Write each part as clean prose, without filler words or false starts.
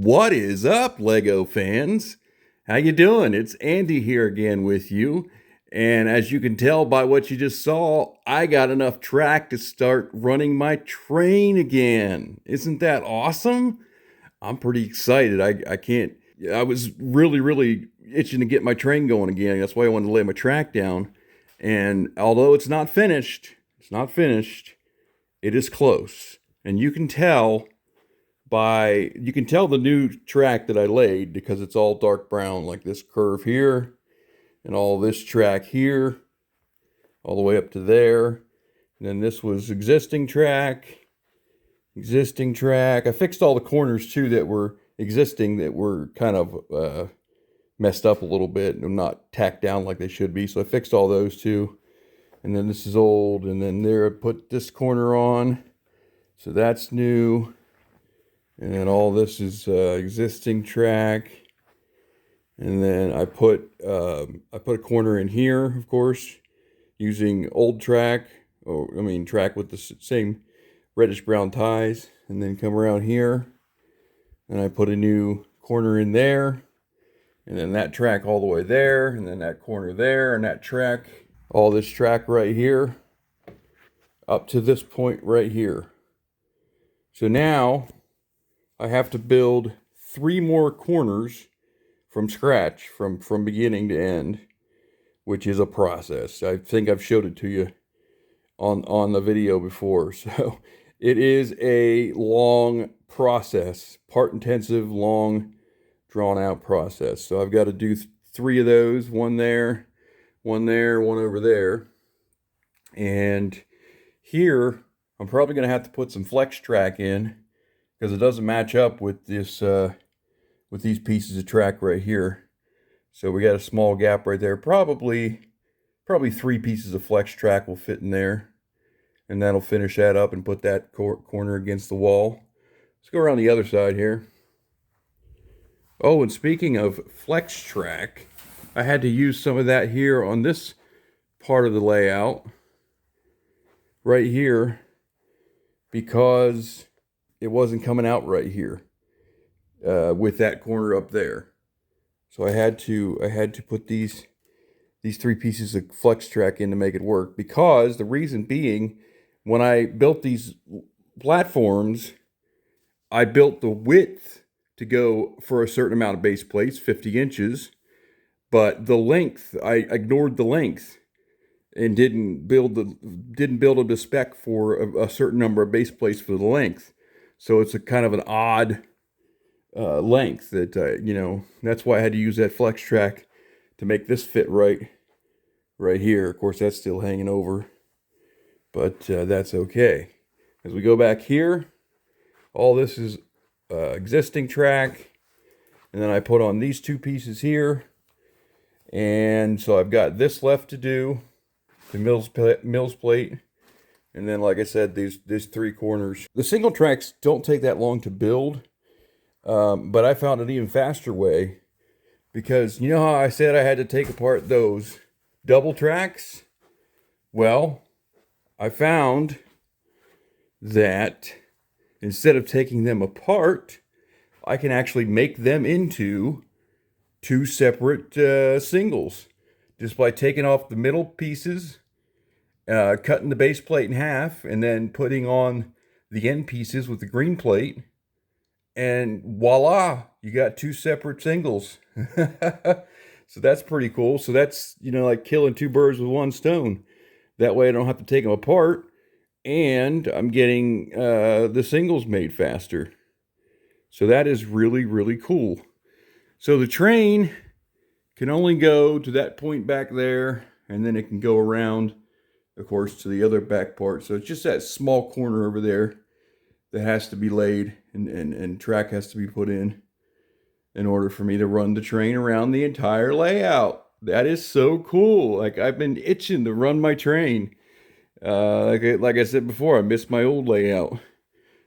What is up, Lego fans? How you doing? It's Andy here again with you. And as you can tell by what you just saw, I got enough track to start running my train again. Isn't that awesome? I'm pretty excited. I was really itching to get my train going again. That's why I wanted to lay my track down. And although it's not finished, it is close. And you can tell the new track that I laid because it's all dark brown, like this curve here and all this track here all the way up to there. And then this was existing track. I fixed all the corners too that were existing, that were kind of messed up a little bit and not tacked down like they should be. So I fixed all those too. And then this is old, and then there I put this corner on, so that's new. And then all this is existing track. And then I put a corner in here, of course, using old track. Track with the same reddish brown ties. And then come around here, and I put a new corner in there. And then that track all the way there, and then that corner there, and that track, all this track right here, up to this point right here. So now I have to build 3 more corners from scratch, from beginning to end, which is a process. I think I've showed it to you on the video before. So it is a long process, part intensive, long, drawn out process. So I've got to do 3 of those, one there, one over there. And here, I'm probably going to have to put some flex track in, because it doesn't match up with this, with these pieces of track right here. So we got a small gap right there. Probably 3 pieces of flex track will fit in there, and that'll finish that up and put that corner against the wall. Let's go around the other side here. Oh, and speaking of flex track, I had to use some of that here on this part of the layout right here, because it wasn't coming out right here with that corner up there. So I had to put these 3 pieces of flex track in to make it work, because the reason being, when I built these platforms, I built the width to go for a certain amount of base plates, 50 inches, but the length, I ignored the length and didn't build them to spec for a certain number of base plates for the length. So it's a kind of an odd length that, that's why I had to use that flex track to make this fit right here. Of course, that's still hanging over, but that's okay. As we go back here, all this is existing track, and then I put on these 2 pieces here, and so I've got this left to do, the mills plate, and then, like I said, these 3 corners. The single tracks don't take that long to build, but I found an even faster way, because you know how I said I had to take apart those double tracks? Well, I found that instead of taking them apart, I can actually make them into 2 separate singles, just by taking off the middle pieces, cutting the base plate in half, and then putting on the end pieces with the green plate, and voila, you got 2 separate singles. So that's pretty cool. So that's, like killing 2 birds with 1 stone. That way I don't have to take them apart, and I'm getting the singles made faster. So that is really cool. So the train can only go to that point back there, and then it can go around, of course, to the other back part. So it's just that small corner over there that has to be laid, and track has to be put in order for me to run the train around the entire layout. That is so cool. Like, I've been itching to run my train. Like I said before, I missed my old layout.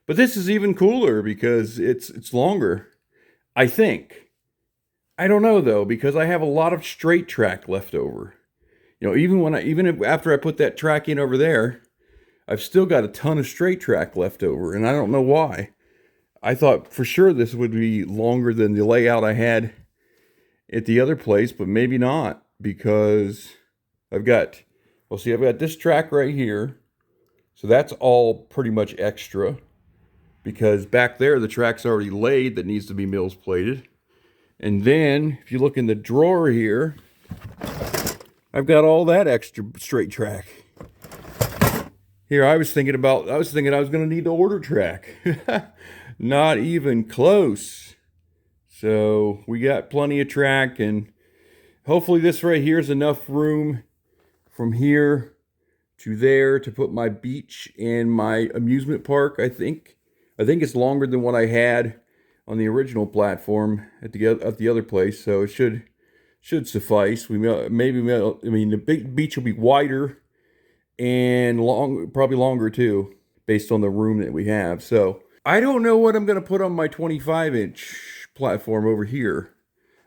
But this is even cooler because it's longer, I think. I don't know though, because I have a lot of straight track left over. Even after I put that track in over there, I've still got a ton of straight track left over, and I don't know why. I thought for sure this would be longer than the layout I had at the other place, but maybe not, because I've got, well, see, I've got this track right here. So that's all pretty much extra, because back there the track's already laid that needs to be mills plated. And then if you look in the drawer here, I've got all that extra straight track. Here I was thinking I was going to need to order track. Not even close. So we got plenty of track, and hopefully this right here is enough room from here to there to put my beach and my amusement park. I think it's longer than what I had on the original platform at the other place, so it should suffice. I mean, the big beach will be wider and probably longer too, based on the room that we have. So I don't know what I'm going to put on my 25-inch platform over here.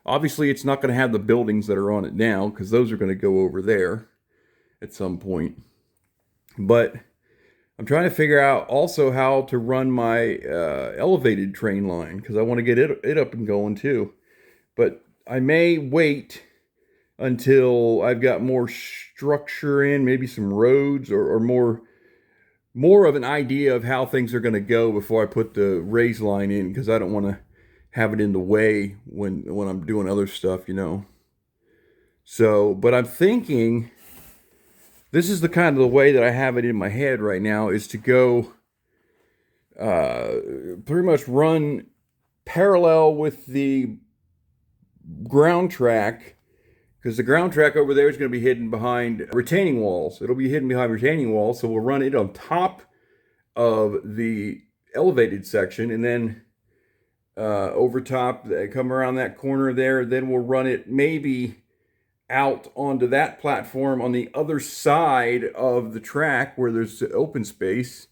Obviously, it's not going to have the buildings that are on it now, because those are going to go over there at some point. But I'm trying to figure out also how to run my elevated train line, because I want to get it up and going too. But I may wait until I've got more structure in, maybe some roads or more of an idea of how things are going to go before I put the raise line in, because I don't want to have it in the way when I'm doing other stuff, you know. So, but I'm thinking this is the kind of the way that I have it in my head right now, is to go pretty much run parallel with the ground track, because the ground track over there is going to be hidden behind retaining walls. It'll be hidden behind retaining walls, so we'll run it on top of the elevated section, and then over top, come around that corner there, then we'll run it maybe out onto that platform on the other side of the track where there's open space,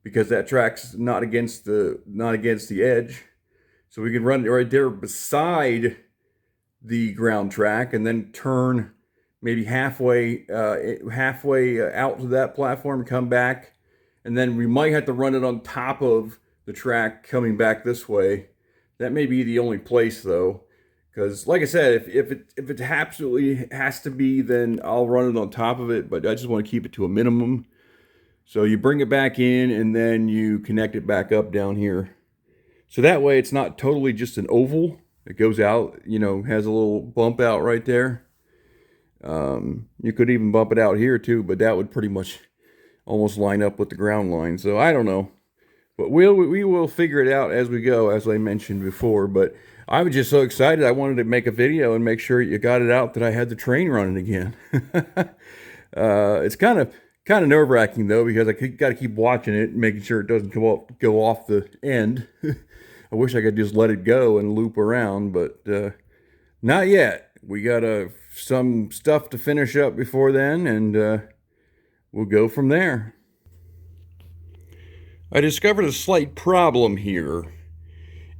because that track's not against the edge. So we can run it right there beside the ground track, and then turn maybe halfway out to that platform and come back. And then we might have to run it on top of the track coming back this way. That may be the only place though, because like I said, if it absolutely has to be, then I'll run it on top of it, but I just want to keep it to a minimum. So you bring it back in, and then you connect it back up down here. So that way it's not totally just an oval. It goes out, you know, has a little bump out right there. You could even bump it out here too, but that would pretty much almost line up with the ground line. So I don't know. But we will figure it out as we go, as I mentioned before. But I was just so excited. I wanted to make a video and make sure you got it out that I had the train running again. It's kind of nerve-wracking though, because I got to keep watching it and making sure it doesn't go off the end. I wish I could just let it go and loop around, but not yet. We got some stuff to finish up before then, and we'll go from there. I discovered a slight problem here.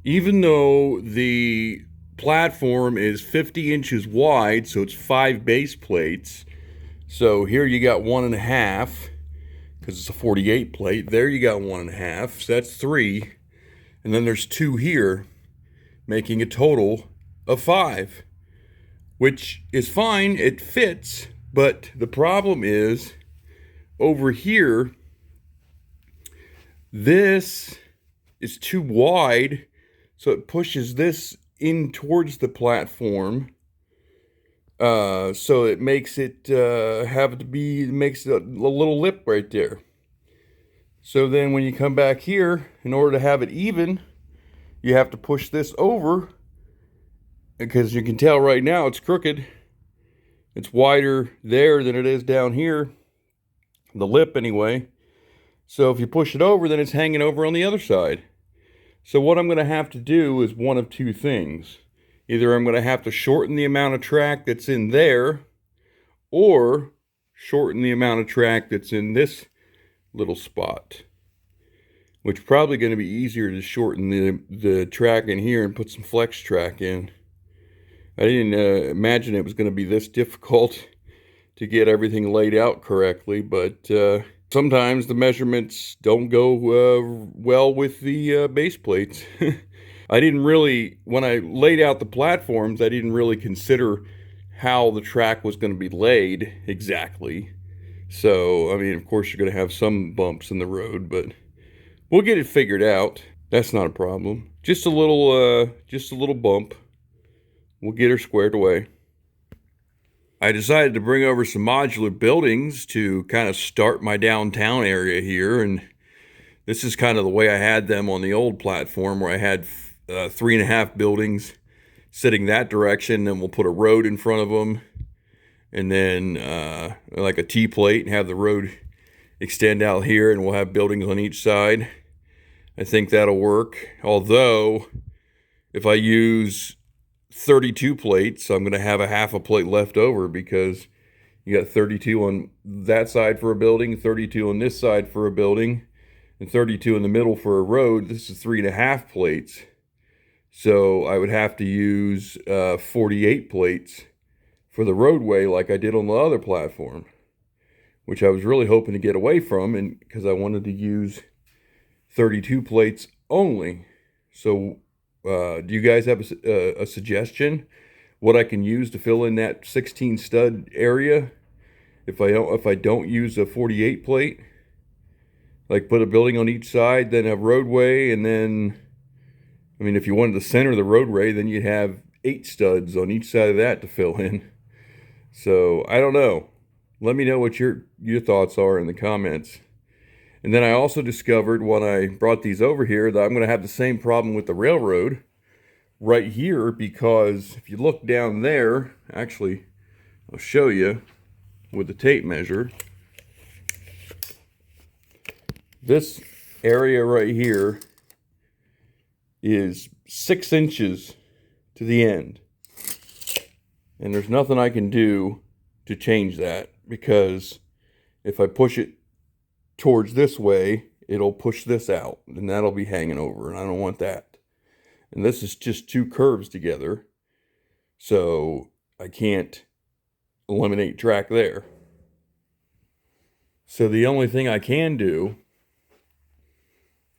Even though the platform is 50 inches wide, so it's 5 base plates. So here you got 1.5, because it's a 48 plate. There you got 1.5, so that's 3. And then there's 2 here, making a total of 5, which is fine, it fits. But the problem is, over here, this is too wide, so it pushes this in towards the platform. So it makes it makes a little lip right there. So then when you come back here, in order to have it even, you have to push this over, because you can tell right now it's crooked. It's wider there than it is down here, the lip anyway. So if you push it over, then it's hanging over on the other side. So what I'm going to have to do is one of two things. Either I'm going to have to shorten the amount of track that's in there, or shorten the amount of track that's in this little spot. Which is probably going to be easier to shorten the track in here and put some flex track in. I didn't imagine it was going to be this difficult to get everything laid out correctly, but Sometimes the measurements don't go well with the base plates. I didn't really, when I laid out the platforms, I didn't really consider how the track was going to be laid exactly. So, I mean, of course, you're going to have some bumps in the road, but we'll get it figured out. That's not a problem. Just a little bump. We'll get her squared away. I decided to bring over some modular buildings to kind of start my downtown area here, and this is kind of the way I had them on the old platform, where I had 3.5 buildings sitting that direction. Then we'll put a road in front of them, and then like a T-plate, and have the road extend out here, and we'll have buildings on each side. I think that'll work. Although, if I use 32 plates, I'm going to have a half a plate left over, because you got 32 on that side for a building, 32 on this side for a building, and 32 in the middle for a road. This is 3.5 plates. So I would have to use 48 plates for the roadway, like I did on the other platform, which I was really hoping to get away from, and because I wanted to use 32 plates only. So do you guys have a suggestion what I can use to fill in that 16 stud area if I don't use a 48 plate? Like, put a building on each side, then a roadway, and then, I mean, if you wanted to center the roadway, then you'd have 8 studs on each side of that to fill in. So I don't know. Let me know what your thoughts are in the comments. And then I also discovered when I brought these over here that I'm going to have the same problem with the railroad right here, because if you look down there, actually, I'll show you with the tape measure. This area right here is 6 inches to the end. And there's nothing I can do to change that, because if I push it towards this way, it'll push this out, and that'll be hanging over, and I don't want that. And this is just 2 curves together, so I can't eliminate track there. So the only thing I can do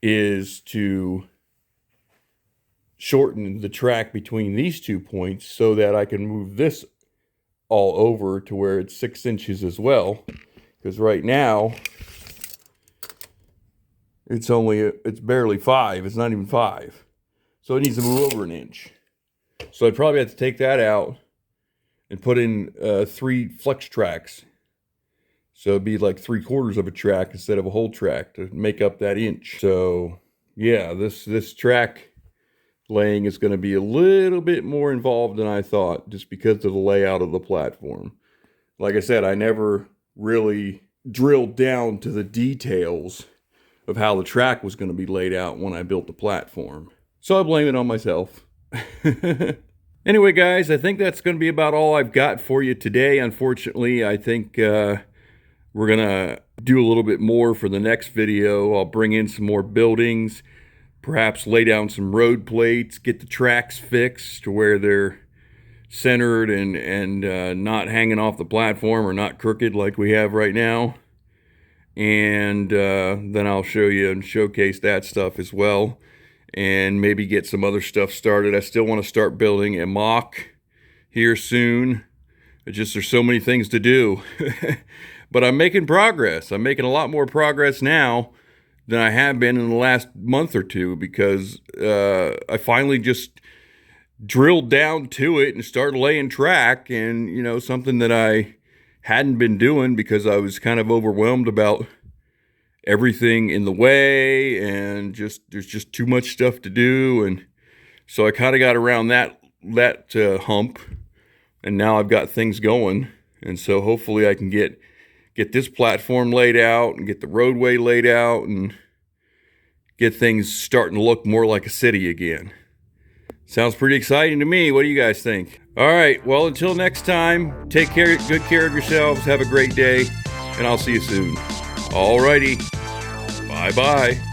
is to shorten the track between these 2 points so that I can move this all over to where it's 6 inches as well. Because right now, it's barely 5. It's not even 5. So it needs to move over 1 inch. So I'd probably have to take that out and put in 3 flex tracks. So it'd be like 3/4 of a track instead of a whole track to make up that inch. So yeah, this track laying is going to be a little bit more involved than I thought, just because of the layout of the platform. Like I said, I never really drilled down to the details of how the track was going to be laid out when I built the platform. So I blame it on myself. Anyway, guys, I think that's going to be about all I've got for you today. Unfortunately, I think we're going to do a little bit more for the next video. I'll bring in some more buildings, perhaps lay down some road plates, get the tracks fixed to where they're centered and not hanging off the platform or not crooked like we have right now. And then I'll show you and showcase that stuff as well, and maybe get some other stuff started. I still want to start building a mock here soon. There's so many things to do. But I'm making progress. I'm making a lot more progress now than I have been in the last month or two, because I finally just drilled down to it and started laying track, and something that I hadn't been doing because I was kind of overwhelmed about everything in the way, and there's just too much stuff to do. And so I kind of got around that hump, and now I've got things going. And so hopefully I can get this platform laid out and get the roadway laid out and get things starting to look more like a city again. Sounds pretty exciting to me. What do you guys think? All right, well, until next time, take good care of yourselves. Have a great day, and I'll see you soon. All righty. Bye-bye.